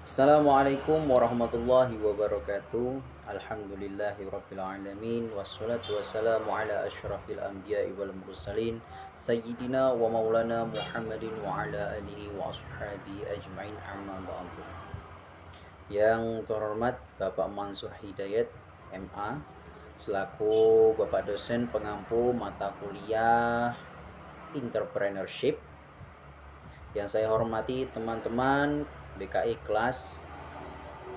Assalamualaikum warahmatullahi wabarakatuh. Alhamdulillahirrabbilalamin. Wassalatu wassalamu ala ashrafil anbiya'i wal mursalin Sayyidina wa maulana Muhammadin wa ala alihi wa ashabihi ajma'in amma ba'du. Yang terhormat Bapak Mansur Hidayat MA selaku Bapak dosen pengampu mata kuliah Entrepreneurship. Yang saya hormati teman-teman BKI kelas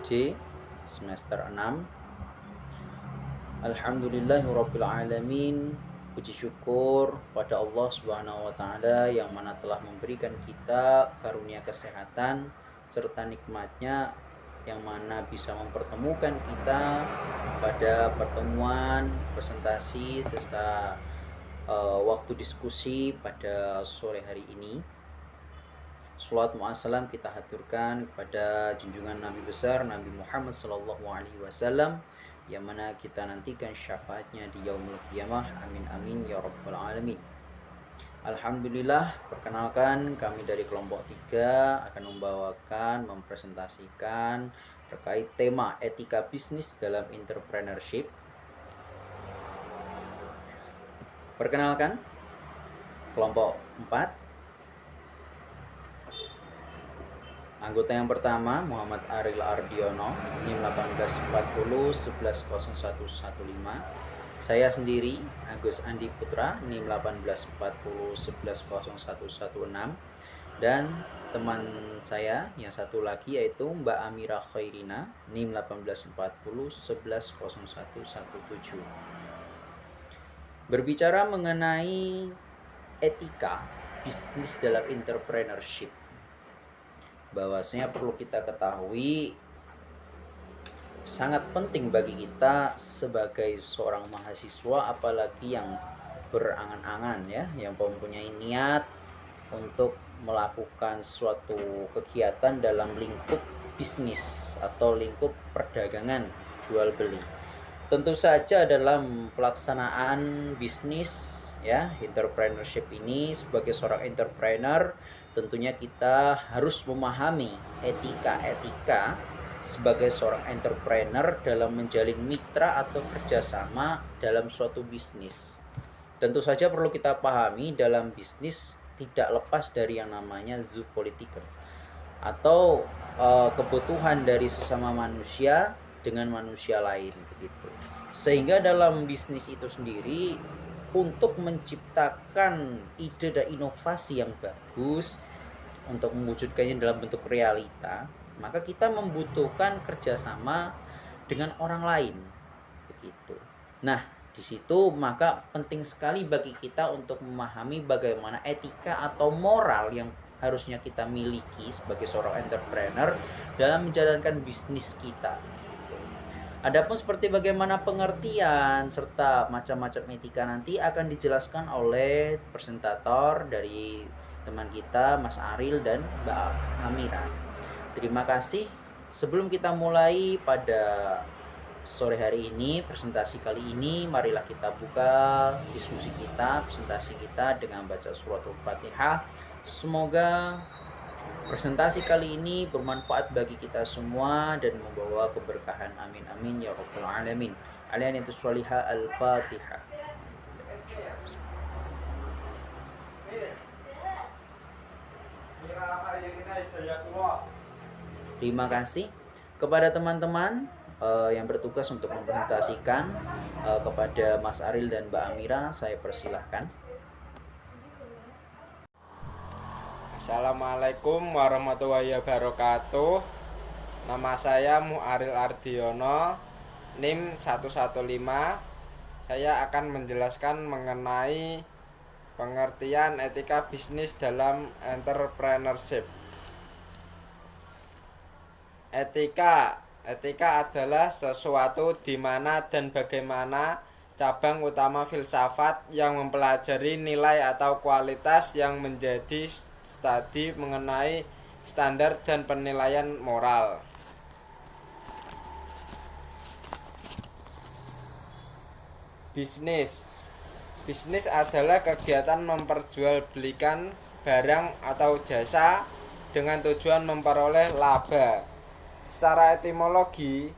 C semester 6. Alhamdulillahirrabbilalamin. Puji syukur pada Allah Subhanahu wa taala yang mana telah memberikan kita karunia kesehatan serta nikmatnya yang mana bisa mempertemukan kita pada pertemuan presentasi serta waktu diskusi pada sore hari ini. Salawat mu'assalam kita haturkan kepada junjungan Nabi besar Nabi Muhammad sallallahu alaihi wasallam yang mana kita nantikan syafaatnya di yaumul qiyamah. Amin amin ya rabbal alamin. Alhamdulillah, perkenalkan kami dari kelompok 3 akan mempresentasikan terkait tema etika bisnis dalam entrepreneurship. Perkenalkan kelompok 4. Anggota yang pertama Muhammad Aril Ardiono, NIM 1840110115. Saya sendiri Agus Andi Putra, NIM 1840110116. Dan teman saya yang satu lagi yaitu Mbak Amira Khairina, NIM 1840110117. Berbicara mengenai etika bisnis dalam entrepreneurship, bahwasanya perlu kita ketahui sangat penting bagi kita sebagai seorang mahasiswa, apalagi yang berangan-angan ya, yang mempunyai niat untuk melakukan suatu kegiatan dalam lingkup bisnis atau lingkup perdagangan jual beli. Tentu saja dalam pelaksanaan bisnis ya, entrepreneurship ini sebagai seorang entrepreneur tentunya kita harus memahami etika-etika sebagai seorang entrepreneur dalam menjalin mitra atau kerjasama dalam suatu bisnis. Tentu saja perlu kita pahami dalam bisnis tidak lepas dari yang namanya zoopolitical atau kebutuhan dari sesama manusia dengan manusia lain begitu. Sehingga dalam bisnis itu sendiri untuk menciptakan ide dan inovasi yang bagus untuk mewujudkannya dalam bentuk realita, maka kita membutuhkan kerjasama dengan orang lain begitu. Nah, di situ maka penting sekali bagi kita untuk memahami bagaimana etika atau moral yang harusnya kita miliki sebagai seorang entrepreneur dalam menjalankan bisnis kita. Adapun seperti bagaimana pengertian serta macam-macam etika nanti akan dijelaskan oleh presentator dari teman kita Mas Aril dan Mbak Amira. Terima kasih. Sebelum kita mulai pada sore hari ini, presentasi kali ini, marilah kita buka diskusi kita, presentasi kita dengan baca suratul Fatihah. Semoga presentasi kali ini bermanfaat bagi kita semua dan membawa keberkahan. Amin amin ya rabbal alamin. Alaihi salihah al-Fatihah. Terima kasih kepada teman-teman yang bertugas untuk mempresentasikan. Kepada Mas Aril dan Mbak Amira, saya persilahkan. Assalamualaikum warahmatullahi wabarakatuh. Nama saya Muaril Ardiono, NIM 115. Saya akan menjelaskan mengenai pengertian etika bisnis dalam entrepreneurship. Etika adalah sesuatu di mana dan bagaimana cabang utama filsafat yang mempelajari nilai atau kualitas yang menjadi studi mengenai standar dan penilaian moral. Bisnis adalah kegiatan memperjualbelikan barang atau jasa dengan tujuan memperoleh laba. Secara etimologi,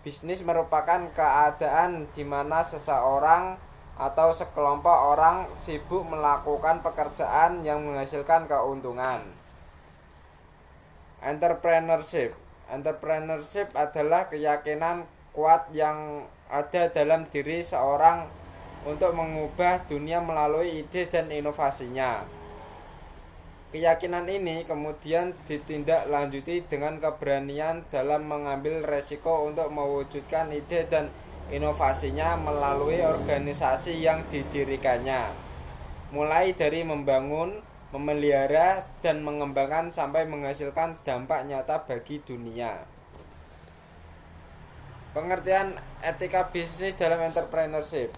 bisnis merupakan keadaan di mana seseorang atau sekelompok orang sibuk melakukan pekerjaan yang menghasilkan keuntungan. Entrepreneurship. Entrepreneurship adalah keyakinan kuat yang ada dalam diri seorang untuk mengubah dunia melalui ide dan inovasinya. Keyakinan ini kemudian ditindaklanjuti dengan keberanian dalam mengambil resiko untuk mewujudkan ide dan inovasinya melalui organisasi yang didirikannya. Mulai dari membangun, memelihara, dan mengembangkan sampai menghasilkan dampak nyata bagi dunia. Pengertian etika bisnis dalam entrepreneurship.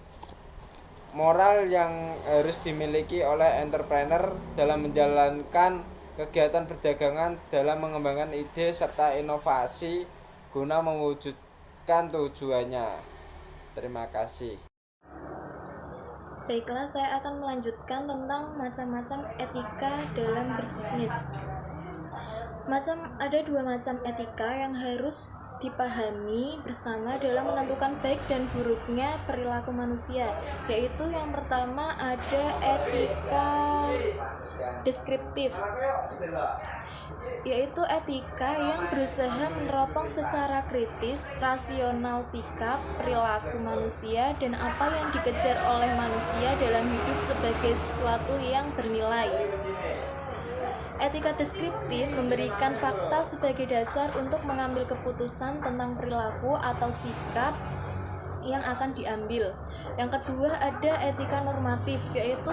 Moral yang harus dimiliki oleh entrepreneur dalam menjalankan kegiatan perdagangan dalam mengembangkan ide serta inovasi guna mewujudkan tujuannya. Terima kasih. Baiklah, saya akan melanjutkan tentang macam-macam etika dalam berbisnis. Ada dua macam etika yang harus dipahami bersama dalam menentukan baik dan buruknya perilaku manusia, yaitu yang pertama ada etika deskriptif, yaitu etika yang berusaha meneropong secara kritis, rasional sikap, perilaku manusia, dan apa yang dikejar oleh manusia dalam hidup sebagai sesuatu yang bernilai. Etika deskriptif memberikan fakta sebagai dasar untuk mengambil keputusan tentang perilaku atau sikap yang akan diambil. Yang kedua ada etika normatif, yaitu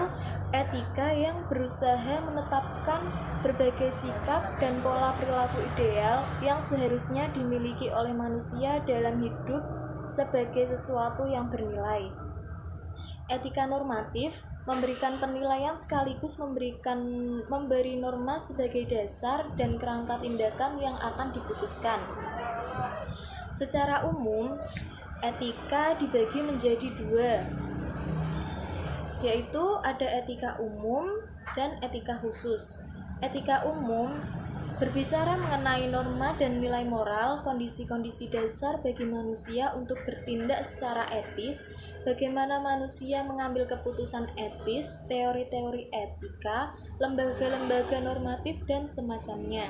etika yang berusaha menetapkan berbagai sikap dan pola perilaku ideal yang seharusnya dimiliki oleh manusia dalam hidup sebagai sesuatu yang bernilai. Etika normatif memberikan penilaian sekaligus memberi norma sebagai dasar dan kerangka tindakan yang akan diputuskan. Secara umum, etika dibagi menjadi dua, yaitu ada etika umum dan etika khusus. Etika umum berbicara mengenai norma dan nilai moral, kondisi-kondisi dasar bagi manusia untuk bertindak secara etis, bagaimana manusia mengambil keputusan etis, teori-teori etika, lembaga-lembaga normatif, dan semacamnya.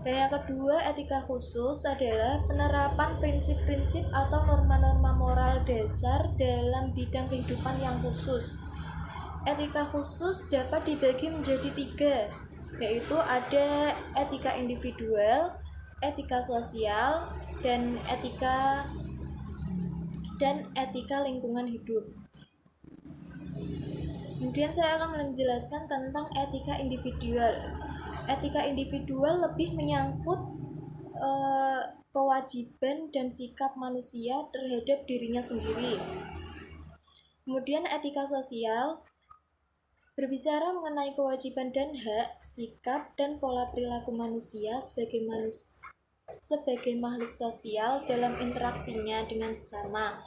Dan yang kedua, etika khusus adalah penerapan prinsip-prinsip atau norma-norma moral dasar dalam bidang kehidupan yang khusus. Etika khusus dapat dibagi menjadi tiga, yaitu ada etika individual, etika sosial, dan etika lingkungan hidup. Kemudian saya akan menjelaskan tentang etika individual. Etika individual lebih menyangkut kewajiban dan sikap manusia terhadap dirinya sendiri. Kemudian etika sosial berbicara mengenai kewajiban dan hak, sikap, dan pola perilaku manusia sebagai makhluk sosial dalam interaksinya dengan sesama.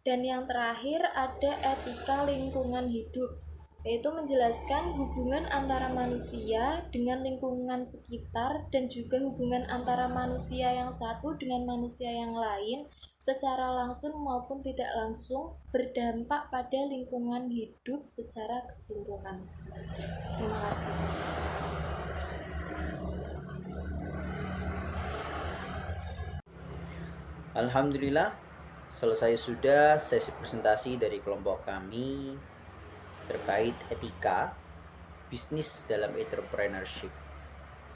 Dan yang terakhir ada etika lingkungan hidup, yaitu menjelaskan hubungan antara manusia dengan lingkungan sekitar dan juga hubungan antara manusia yang satu dengan manusia yang lain secara langsung maupun tidak langsung berdampak pada lingkungan hidup secara keseluruhan. Terima kasih. Alhamdulillah, selesai sudah sesi presentasi dari kelompok kami terkait etika bisnis dalam entrepreneurship.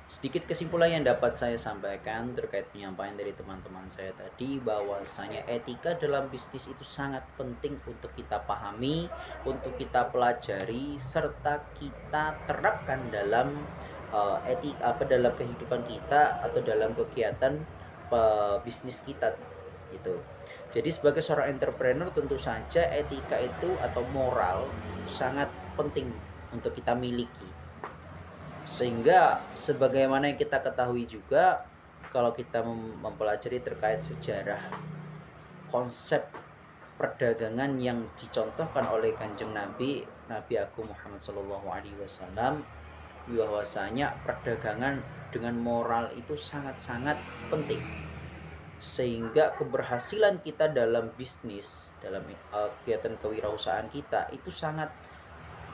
Sedikit kesimpulan yang dapat saya sampaikan terkait penyampaian dari teman-teman saya tadi, bahwasanya etika dalam bisnis itu sangat penting untuk kita pahami, untuk kita pelajari, serta kita terapkan dalam dalam kehidupan kita atau dalam kegiatan bisnis kita gitu. Jadi sebagai seorang entrepreneur tentu saja etika itu atau moral sangat penting untuk kita miliki. Sehingga sebagaimana yang kita ketahui juga, kalau kita mempelajari terkait sejarah konsep perdagangan yang dicontohkan oleh Kanjeng Nabi Agung Muhammad SAW, bahwasanya perdagangan dengan moral itu sangat-sangat penting, sehingga keberhasilan kita dalam bisnis, dalam kegiatan kewirausahaan kita itu sangat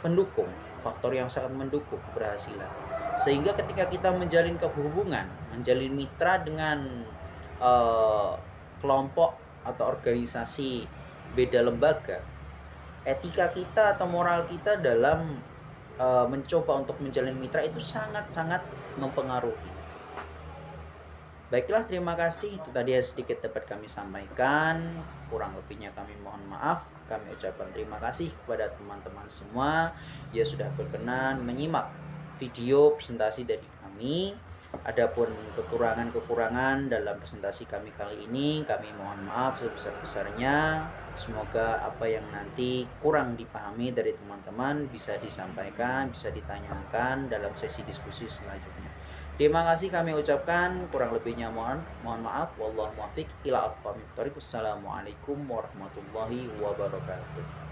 mendukung, faktor yang sangat mendukung keberhasilan. Sehingga ketika kita menjalin hubungan, menjalin mitra dengan kelompok atau organisasi beda lembaga, etika kita atau moral kita dalam mencoba untuk menjalin mitra itu sangat-sangat mempengaruhi. Baiklah, terima kasih. Itu tadi sedikit dapat kami sampaikan. Kurang lebihnya kami mohon maaf. Kami ucapkan terima kasih kepada teman-teman semua yang sudah berkenan menyimak video presentasi dari kami. Adapun kekurangan-kekurangan dalam presentasi kami kali ini, kami mohon maaf sebesar-besarnya. Semoga apa yang nanti kurang dipahami dari teman-teman bisa disampaikan, bisa ditanyakan dalam sesi diskusi selanjutnya. Terima kasih kami ucapkan, kurang lebihnya mohon maaf. Wallahu muwaffiq ila aqwamit thoriq. Wassalamualaikum warahmatullahi wabarakatuh.